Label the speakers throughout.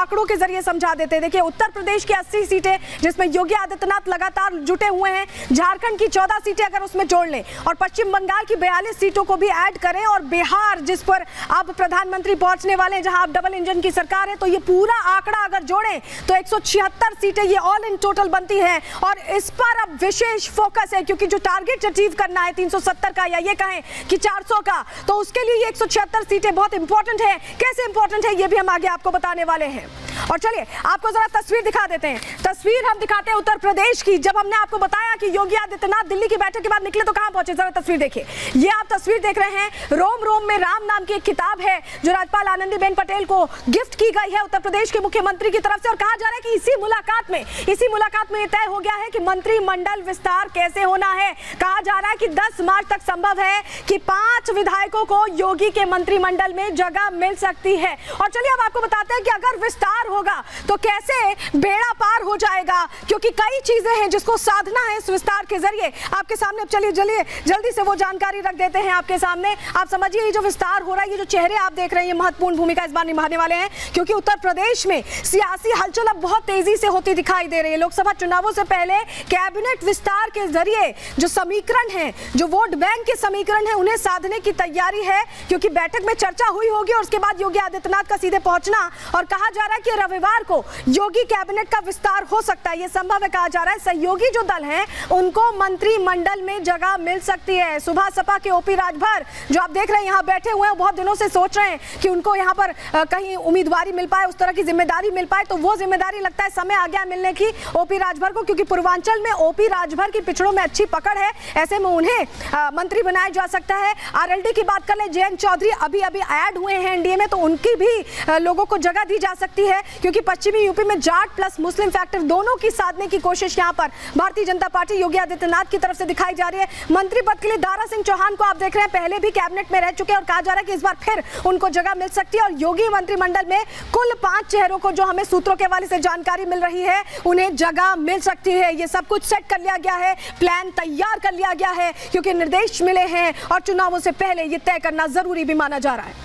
Speaker 1: आंकड़ों के जरिए समझा देते हैं। देखिए, उत्तर प्रदेश की 80 सीटें जिसमें योगी आदित्यनाथ लगातार जुटे हुए हैं, झारखंड की 14 सीटें अगर उसमें जोड़ लें और पश्चिम बंगाल की 42 सीटों को भी ऐड करें और बिहार जिस पर अब प्रधानमंत्री पहुंचने वाले हैं, जहां अब डबल इंजन की सरकार है, तो ये पूरा आंकड़ा अगर जोड़ें तो 176 सीटें ये ऑल इन टोटल बनती हैं। और इस पर अब विशेष फोकस है क्योंकि जो टारगेट अचीव करना है 370 का या ये कहें कि 400 का, तो उसके लिए ये 176 सीटें बहुत इंपॉर्टेंट है। कैसे इंपॉर्टेंट है ये भी हम आगे आपको बताने वाले हैं। और चलिए आपको जरा तस्वीर दिखा देते हैं। तस्वीर हम दिखाते हैं उत्तर प्रदेश की। जब हमने आपको बताया कि योगी आदित्यनाथ दिल्ली की बैठक के बाद निकले तो कहां पहुंचे, जरा तस्वीर देखिए। ये आप तस्वीर देख रहे हैं, रोम रोम में राम नाम की एक किताब है जो राज्यपाल आनंदीबेन पटेल को गिफ्ट की गई है उत्तर प्रदेश के मुख्यमंत्री की तरफ से। और कहा जा रहा है कि इसी मुलाकात में यह तय हो गया है कि मंत्रिमंडल विस्तार कैसे होना है। कहा जा रहा है कि 10 मार्च तक संभव है कि 5 विधायकों को योगी के मंत्रिमंडल में जगह मिल सकती है। और चलिए अब आपको बताते हैं कि अगर विस्तार होगा तो कैसे बेड़ा पार हो जाएगा, क्योंकि कई चीजें हैं जिसको साधना है इस विस्तार के जरिए। आपके सामने चलिए जल्दी से वो जानकारी रख देते हैं आपके सामने। आप समझिए, ये जो विस्तार हो रहा है, ये जो चेहरे आप देख रहे हैं, ये महत्वपूर्ण भूमिका इस बार निभाने वाले हैं क्योंकि उत्तर प्रदेश में सियासी हलचल अब बहुत तेजी से होती दिखाई दे रही है। लोकसभा चुनावों से पहले कैबिनेट विस्तार के जरिए जो समीकरण है, जो वोट बैंक के समीकरण है, उन्हें साधने की तैयारी है क्योंकि बैठक में चर्चा हुई होगी और उसके बाद योगी आदित्यनाथ का सीधे पहुंचना। और कहा जा रहा है कि रविवार को योगी कैबिनेट का विस्तार हो सकता है, यह संभव है। कहा जा रहा है सहयोगी जो दल हैं उनको मंत्रिमंडल में जगह मिल सकती है। सुबह सपा के ओपी राजभर जो आप देख रहे हैं यहां बैठे हुए हैं, बहुत दिनों से सोच रहे हैं कि उनको यहां पर कहीं उम्मीदवारी मिल पाए, उस तरह की जिम्मेदारी मिल पाए, तो वो जिम्मेदारी लगता है समय आ गया मिलने की ओपी राजभर को, क्योंकि पूर्वांचल में ओपी राजभर की पिछड़ों में अच्छी पकड़ है। ऐसे में उन्हें मंत्री बनाया जा सकता है। आरएलडी की बात कर ले, जयंत चौधरी अभी ऐड हुए हैं एनडीए में, तो उनकी भी लोगों को जगह दी जा सकती है क्योंकि पश्चिमी यूपी में जाट प्लस मुस्लिम फैक्टर दोनों की साधने की कोशिश यहां पर भारतीय जनता पार्टी योगी आदित्यनाथ की तरफ से दिखाई जा रही है। मंत्री पद के लिए दारा सिंह चौहान को आप देख रहे हैं, पहले भी कैबिनेट में रह चुके हैं और कहा जा रहा है कि इस बार फिर उनको जगह मिल सकती है। और योगी मंत्रिमंडल में कुल 5 चेहरों को, जो हमें सूत्रों के हवाले से जानकारी मिल रही है, उन्हें जगह मिल सकती है। ये सब कुछ सेट कर लिया गया है, प्लान तैयार कर लिया गया है क्योंकि निर्देश मिले हैं और चुनावों से पहले ये तय करना जरूरी भी माना जा रहा है।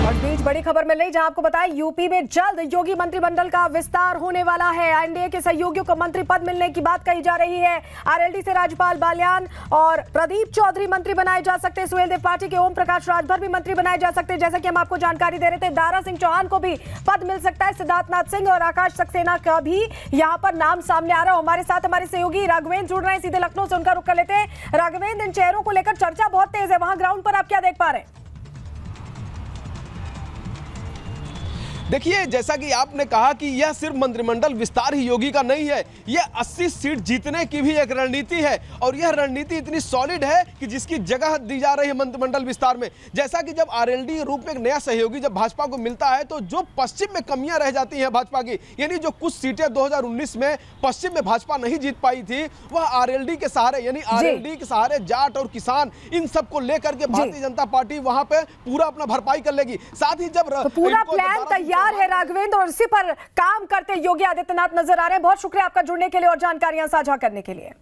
Speaker 1: और बीच बड़ी खबर मिल रही, जहां आपको बताएं यूपी में जल्द योगी मंत्रिमंडल का विस्तार होने वाला है। एनडीए के सहयोगियों को मंत्री पद मिलने की बात कही जा रही है। आरएलडी से राजपाल बाल्यान और प्रदीप चौधरी मंत्री बनाए जा सकते हैं। सुहेलदेव पार्टी के ओम प्रकाश राजभर भी मंत्री बनाए जा सकते हैं। जैसा कि हम आपको जानकारी दे रहे थे, दारा सिंह चौहान को भी पद मिल सकता है। सिद्धार्थनाथ सिंह और आकाश सक्सेना का भी यहाँ पर नाम सामने आ रहा है। हमारे साथ हमारे सहयोगी राघवेंद्र जुड़ रहे हैं सीधे लखनऊ से, उनका रुख कर लेते हैं। राघवेंद्र, इन चेहरों को लेकर चर्चा बहुत तेज है, वहां ग्राउंड पर आप क्या देख पा रहे हैं?
Speaker 2: देखिए, जैसा कि आपने कहा कि यह सिर्फ मंत्रिमंडल विस्तार ही योगी का नहीं है, यह 80 सीट जीतने की भी एक रणनीति है और यह रणनीति इतनी सॉलिड है कि जिसकी जगह दी जा रही है मंत्रिमंडल विस्तार में। जैसा कि जब आरएलडी के रूप में एक नया सहयोगी जब भाजपा को मिलता है तो जो पश्चिम में कमियां रह जाती हैं भाजपा की, यानी जो कुछ सीटें 2019 में पश्चिम में भाजपा नहीं जीत पाई थी, वह आरएलडी के सहारे, यानी आरएलडी के सहारे जाट और किसान इन सबको लेकर के भारतीय जनता पार्टी वहां पे पूरा अपना भरपाई कर लेगी। साथ ही जब
Speaker 1: तो पूरा प्लान तैयार है राघवेंद्र और इसी पर काम करते योगी आदित्यनाथ नजर आ रहे हैं। बहुत शुक्रिया आपका जुड़ने के लिए और जानकारियां साझा करने के लिए।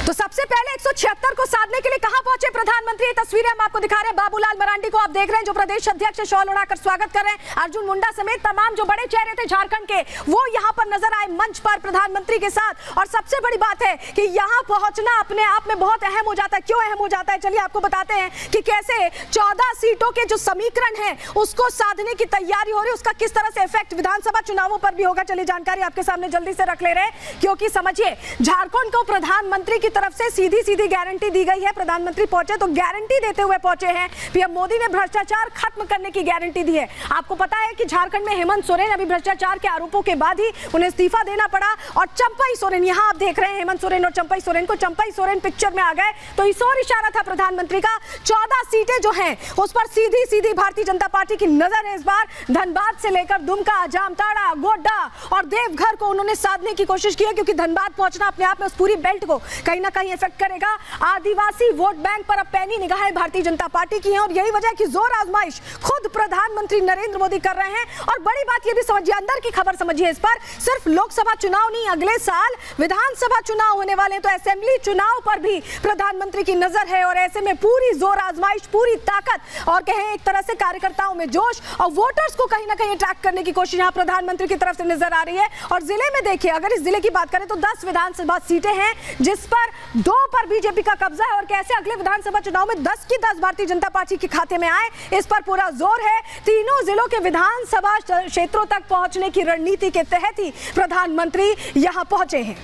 Speaker 1: तो सबसे पहले 176 को साधने के लिए कहां पहुंचे प्रधानमंत्री, तस्वीरें हम आपको दिखा रहे हैं। बाबूलाल मरांडी को आप देख रहे हैं जो प्रदेश अध्यक्ष शॉल उड़ाकर स्वागत कर रहे हैं। अर्जुन मुंडा समेत तमाम जो बड़े चेहरे थे झारखंड के, वो यहां पर नजर आए मंच पर प्रधानमंत्री के साथ। और सबसे बड़ी बात है कि यहां पहुंचना अपने आप में बहुत अहम हो जाता है। क्यों अहम हो जाता है, चलिए आपको बताते हैं कि कैसे 14 सीटों के जो समीकरण है उसको साधने की तैयारी हो रही है, उसका किस तरह से इफेक्ट विधानसभा चुनावों पर भी होगा। चलिए जानकारी आपके सामने जल्दी से रख ले रहे हैं क्योंकि समझिए, झारखंड को प्रधानमंत्री की तरफ से सीधी गारंटी दी गई है। प्रधानमंत्री पहुंचे तो गारंटी देते हुए पहुंचे हैं। पीएम मोदी ने भ्रष्टाचार खत्म करने की गारंटी दी है। आपको पता है कि झारखंड में हेमंत सोरेन अभी भ्रष्टाचार के आरोपों के बाद ही उन्हें इस्तीफा देना पड़ा और चंपई सोरेन, यहां आप देख रहे हैं हेमंत सोरेन और चंपई सोरेन को, चंपई सोरेन पिक्चर में आ गए। तो इस और इशारा था प्रधानमंत्री का। 14 सीटें जो हैं उस पर सीधी भारतीय जनता पार्टी की नजर है इस बार। धनबाद से लेकर दुमका, जामताड़ा, गोड्डा और देवघर को उन्होंने साधने की कोशिश की है क्योंकि धनबाद पहुंचना अपने आप में उस पूरी बेल्ट को कहीं ना ना कहीं इफेक्ट करेगा। आदिवासी वोट बैंक पर अब पैनी निगाहें भारतीय जनता पार्टी की हैं और यही वजह है कि जोर आजमाइश खुद प्रधानमंत्री नरेंद्र मोदी कर रहे हैं। और बड़ी बात यह भी समझिए, अंदर की खबर समझिए इस पर, सिर्फ लोकसभा चुनाव नहीं, अगले साल विधानसभा चुनाव होने वाले हैं, तो असेंबली चुनाव पर भी प्रधानमंत्री की नजर है। और ऐसे में पूरी जोर आजमाइश, पूरी ताकत और कहें एक तरह से कार्यकर्ताओं में जोश और वोटर्स को कहीं ना कहीं अट्रैक्ट करने की कोशिश यहां प्रधानमंत्री की तरफ से नजर आ रही है। और जिले में देखिए, अगर इस जिले की बात करें तो 10 विधानसभा सीटें हैं जिस पर 2 पर बीजेपी का कब्जा है। और कैसे अगले विधानसभा चुनाव में 10 की 10 भारतीय जनता पार्टी के खाते में आए, इस पर पूरा जोर है। तीनों जिलों के विधानसभा क्षेत्रों तक पहुंचने की रणनीति के तहत ही प्रधानमंत्री यहां पहुंचे हैं।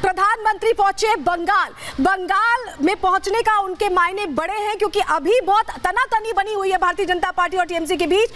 Speaker 1: प्रधानमंत्री पहुंचे बंगाल में पहुंचने का उनके मायने बड़े हैं, क्योंकि अभी बहुत तनातनी बनी हुई है भारतीय जनता पार्टी और टीएमसी के बीच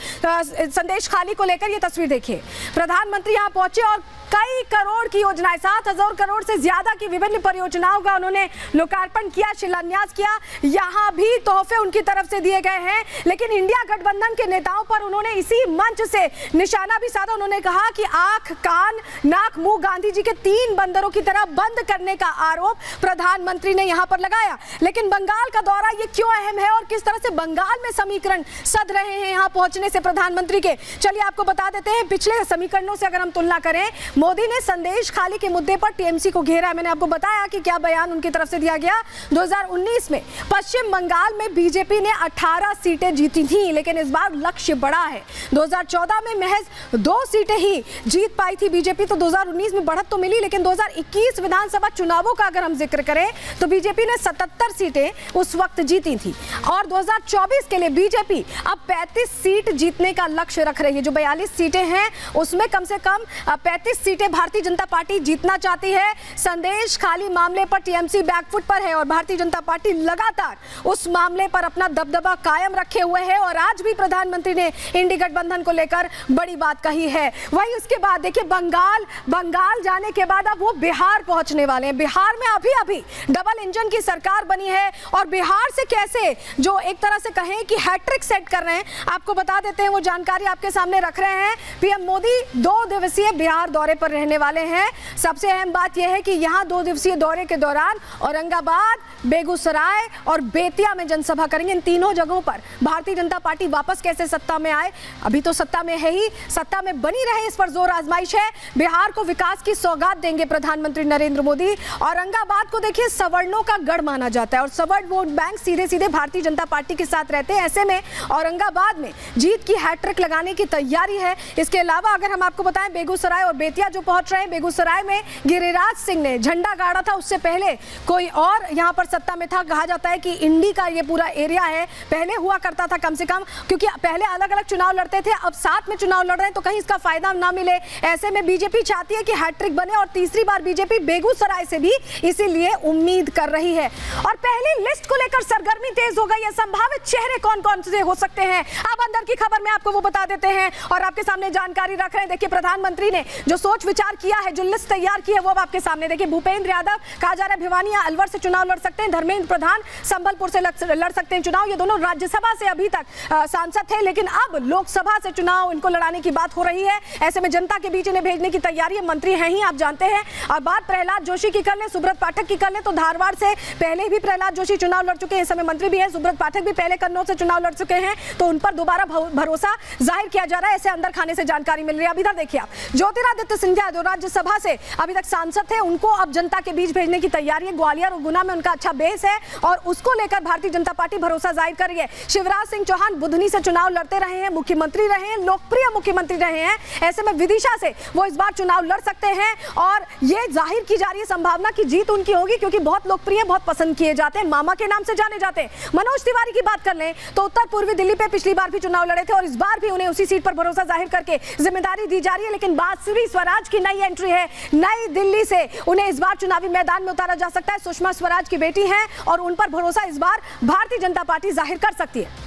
Speaker 1: संदेश खाली को लेकर। ये तस्वीर देखिए, प्रधानमंत्री यहां पहुंचे और कई करोड़ की योजनाएं, 7,000 करोड़ से ज्यादा की विभिन्न परियोजनाओं का उन्होंने लोकार्पण किया, शिलान्यास किया। यहां भी तोहफे उनकी तरफ से दिए गए हैं, लेकिन इंडिया गठबंधन के नेताओं पर उन्होंने इसी मंच से निशाना भी साधा। उन्होंने कहा कि आंख, कान, नाक, मुंह गांधी जी के 3 बंदरों की तरह बंद करने का आरोप प्रधानमंत्री ने यहां पर लगाया। लेकिन बंगाल का दौरा ये क्यों अहम है और किस तरह से बंगाल में समीकरण सध रहे हैं यहां पहुंचने से प्रधानमंत्री के, चलिए आपको बता देते हैं। पिछले समीकरणों से अगर हम तुलना करें, मोदी ने संदेश खाली के मुद्दे पर टीएमसी को घेरा। मैंने आपको बताया कि क्या बयान उनकी तरफ से दिया गया। 2019 में पश्चिम बंगाल में बीजेपी ने 18 सीटें जीती थी, लेकिन इस बार लक्ष्य बड़ा है। 2014 में महज 2 सीटें ही जीत पाई थी बीजेपी, तो 2019 में बढ़त तो मिली, लेकिन 2021 विधानसभा चुनावों का अगर हम जिक्र करें तो बीजेपी ने 77 सीटें उस वक्त जीती थी। और 2024 के लिए बीजेपी अब 35 सीट जीतने का लक्ष्य रख रही है। जो 42 सीटें हैं उसमें कम से कम 35 सीटें भारतीय जनता पार्टी जीतना चाहती है। संदेश खाली मामले पर टीएमसी बैकफुट पर है और भारतीय जनता पार्टी लगातार उस मामले पर अपना दबदबा कायम रखे हुए है। और आज भी प्रधानमंत्री ने इंडी गठबंधन को लेकर बड़ी बात कही है। वही उसके बाद देखिए, बंगाल जाने के बाद अब वो बिहार पहुंचने वाले हैं। बिहार में अभी डबल इंजन की सरकार बनी है और बिहार से कैसे जो एक तरह से कहें कि हैट्रिक सेट कर रहे हैं, आपको बता देते हैं, वो जानकारी आपके सामने रख रहे हैं। पीएम मोदी 2 दिवसीय बिहार दौरे पर रहने वाले हैं। सबसे अहम बात यह है कि यहां 2 दिवसीय दौरे के दौरान औरंगाबाद, बेगूसराय और बेतिया में जनसभा करेंगे। इन तीनों जगहों पर भारतीय जनता पार्टी वापस कैसे सत्ता में आए, अभी तो सत्ता में है ही, सत्ता में बनी रहे, इस पर जोर आजमाइश है। बिहार को विकास की सौगात देंगे प्रधानमंत्री नरेंद्र मोदी। औरंगाबाद को देखिए, सवर्णों का गढ़ माना जाता है और सवर्ण वोट बैंक सीधे भारतीय जनता पार्टी के साथ रहते हैं। ऐसे में औरंगाबाद में जीत की हैट्रिक लगाने की तैयारी है। इसके अलावा अगर हम आपको बताएं, बेगूसराय और बेतिया जो पहुंच रहे हैं, बेगूसराय में गिरिराज सिंह ने झंडा गाड़ा था, उससे पहले कोई और यहां पर सत्ता में था। कहा जाता है कि इंडी का ये पूरा एरिया है, पहले हुआ करता था कम से कम, क्योंकि पहले अलग अलग चुनाव लड़ते थे, अब साथ में चुनाव लड़ रहे हैं तो कहीं इसका फायदा ना मिले। ऐसे में बीजेपी चाहती है कि हैट्रिक बने और तीसरी बार बीजेपी बेगूसराय से भी इसीलिए उम्मीद कर रही है। और पहली लिस्ट को लेकर सरगर्मी तेज हो गई है। संभावित चेहरे कौन कौन से हो सकते हैं, अब अंदर की खबर में आपको वो बता देते हैं और आपके सामने जानकारी रख रहे हैं। देखिए, प्रधानमंत्री ने जो सोच विचार किया है, जो लिस्ट तैयार की है, वो आपके सामने देखिए। भूपेंद्र यादव, कहा जा रहा है भिवानी या अलवर से चुनाव लड़ सकते हैं। धर्मेंद्र प्रधान संबलपुर से लड़ सकते हैं चुनाव। ये दोनों राज्यसभा से अभी तक सांसद थे, लेकिन अब लोकसभा से चुनाव इनको लड़ाने की बात हो रही है। ऐसे में जनता के बीच इन्हें भेजने की तैयारी है। मंत्री हैं ही, आप जानते हैं। और बात प्रहलाद जोशी की कर ले, सुब्रत पाठक की कर ले, तो धारवाड़ से पहले भी प्रहलाद जोशी चुनाव लड़ चुके हैं, इस समय मंत्री भी हैं। सुब्रत पाठक भी पहले कन्नौज से चुनाव लड़ चुके हैं, तो उन पर दोबारा भरोसा जाहिर किया जा रहा है। ऐसे अंदर खाने से जानकारी मिल रही है। अभी तक देखिए आप, ज्योतिरादित्य सिंधिया जो राज्यसभा से अभी तक सांसद थे, उनको अब जनता के बीच भेजने की तैयारी है। ग्वालियर और गुना में उनका अच्छा बेस है और उसको लेकर भारतीय जनता पार्टी भरोसा जाहिर कर रही है। शिवराज सिंह चौहान बुधनी से चुनाव लड़ते रहे हैं, मुख्यमंत्री रहे हैं, लोकप्रिय मुख्यमंत्री रहे हैं। ऐसे में विदिशा से वो इस बार चुनाव लड़ सकते हैं और ये जाहिर की जा रही है संभावना की जीत उनकी होगी, क्योंकि बहुत लोकप्रिय, बहुत पसंद किए जाते हैं, मामा के नाम से जाने जाते हैं। मनोज तिवारी की बात कर लें तो उत्तर पूर्वी दिल्ली पे पिछली बार भी चुनाव लड़े थे और इस बार भी उन्हें उसी सीट पर भरोसा जाहिर करके जिम्मेदारी दी जा रही है। लेकिन बांसुरी स्वराज की नई एंट्री है, नई दिल्ली से उन्हें इस बार चुनावी मैदान में उतारा जा सकता है। सुषमा स्वराज की बेटी हैं और उन पर भरोसा इस बार भारतीय जनता पार्टी जाहिर कर सकती है।